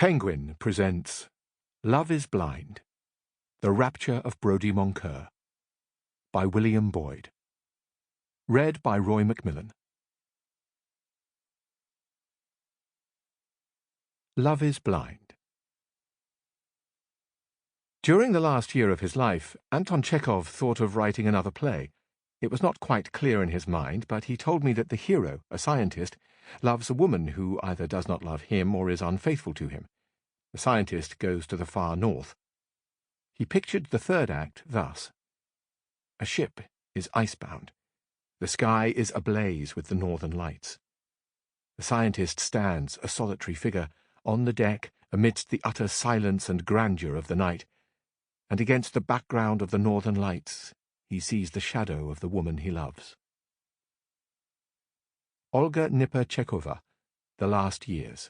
Penguin presents Love is Blind, The Rapture of Brodie Moncur by William Boyd. Read by Roy Mcmillan. Love is Blind. During the last year of his life, Anton Chekhov thought of writing another play. It was not quite clear in his mind, but he told me that the hero, a scientist, loves a woman who either does not love him or is unfaithful to him. The scientist goes to the far north. He pictured the third act thus. A ship is icebound. The sky is ablaze with the northern lights. The scientist stands, a solitary figure, on the deck amidst the utter silence and grandeur of the night, and against the background of the northern lights he sees the shadow of the woman he loves. Olga Chekova, The Last Years.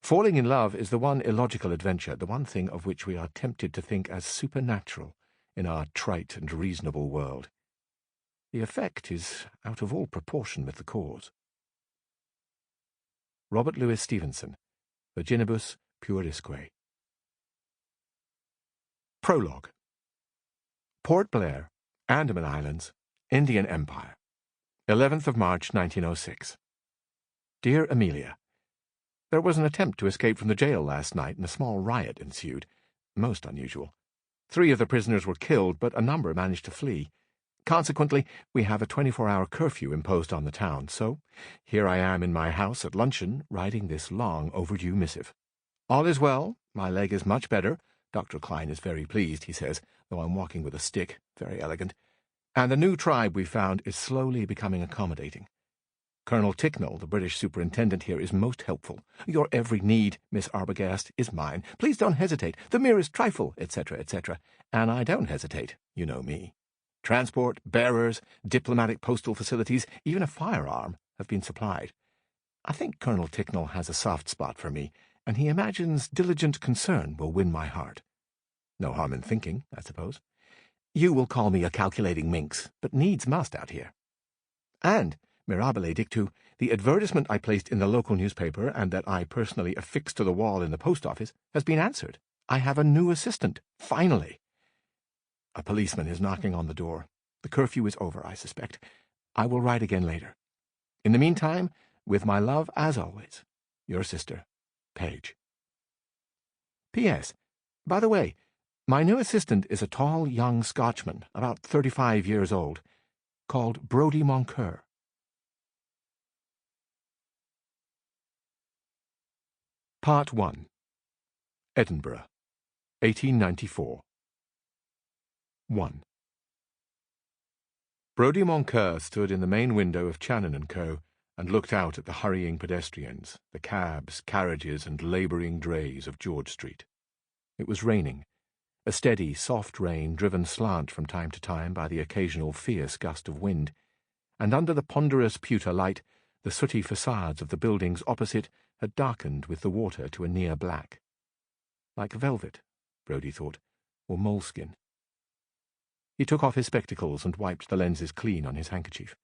Falling in love is the one illogical adventure, the one thing of which we are tempted to think as supernatural in our trite and reasonable world. The effect is out of all proportion with the cause. Robert Louis Stevenson, Virginibus Puerisque. Prologue. Port Blair, Andaman Islands, Indian Empire, 11th of March 1906. Dear Amelia, there was an attempt to escape from the jail last night, and a small riot ensued. Most unusual. 3 of the prisoners were killed, but a number managed to flee. Consequently, we have a 24-hour curfew imposed on the town, so here I am in my house at luncheon, writing this long overdue missive. All is well. My leg is much better. Dr. Klein is very pleased, he says, though I'm walking with a stick, very elegant. And the new tribe we found is slowly becoming accommodating. Colonel Ticknell, the British superintendent here, is most helpful. Your every need, Miss Arbogast, is mine. Please don't hesitate. The merest trifle, etc., etc. And I don't hesitate. You know me. Transport, bearers, diplomatic postal facilities, even a firearm have been supplied. I think Colonel Ticknell has a soft spot for me, and he imagines diligent concern will win my heart. No harm in thinking, I suppose. You will call me a calculating minx, but needs must out here. And, mirabile dictu, the advertisement I placed in the local newspaper and that I personally affixed to the wall in the post office has been answered. I have a new assistant, finally. A policeman is knocking on the door. The curfew is over, I suspect. I will write again later. In the meantime, with my love, as always, your sister, Paige. P.S. By the way, my new assistant is a tall young Scotchman, about 35 years old, called Brodie Moncur. Part 1. Edinburgh, 1894. 1. Brodie Moncur stood in the main window of Channon & Co. and looked out at the hurrying pedestrians, the cabs, carriages, and labouring drays of George Street. It was raining, a steady, soft rain driven slant from time to time by the occasional fierce gust of wind, and under the ponderous pewter light the sooty facades of the buildings opposite had darkened with the water to a near black. Like velvet, Brodie thought, or moleskin. He took off his spectacles and wiped the lenses clean on his handkerchief.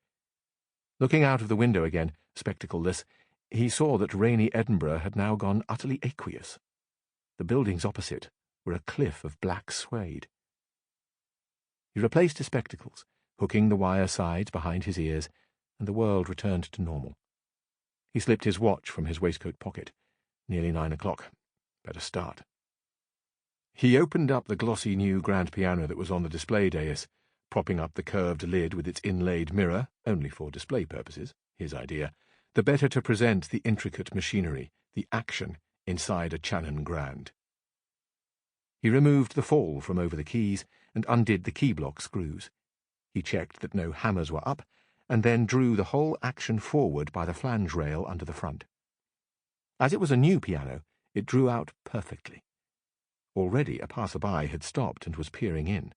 Looking out of the window again, spectacleless, he saw that rainy Edinburgh had now gone utterly aqueous. The buildings opposite were a cliff of black suede. He replaced his spectacles, hooking the wire sides behind his ears, and the world returned to normal. He slipped his watch from his waistcoat pocket. Nearly 9 o'clock. Better start. He opened up the glossy new grand piano that was on the display dais, propping up the curved lid with its inlaid mirror, only for display purposes, his idea, the better to present the intricate machinery, the action, inside a Channon Grand. He removed the fall from over the keys and undid the key block screws. He checked that no hammers were up, and then drew the whole action forward by the flange rail under the front. As it was a new piano, it drew out perfectly. Already a passer-by had stopped and was peering in.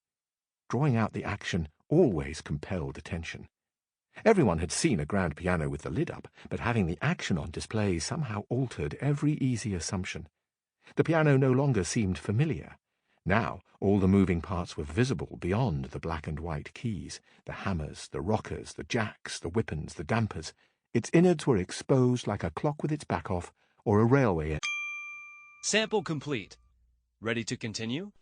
Drawing out the action always compelled attention. Everyone had seen a grand piano with the lid up, but having the action on display somehow altered every easy assumption. The piano no longer seemed familiar. Now all the moving parts were visible beyond the black and white keys, the hammers, the rockers, the jacks, the whippans, the dampers. Its innards were exposed like a clock with its back off, or a railway Sample complete. Ready to continue?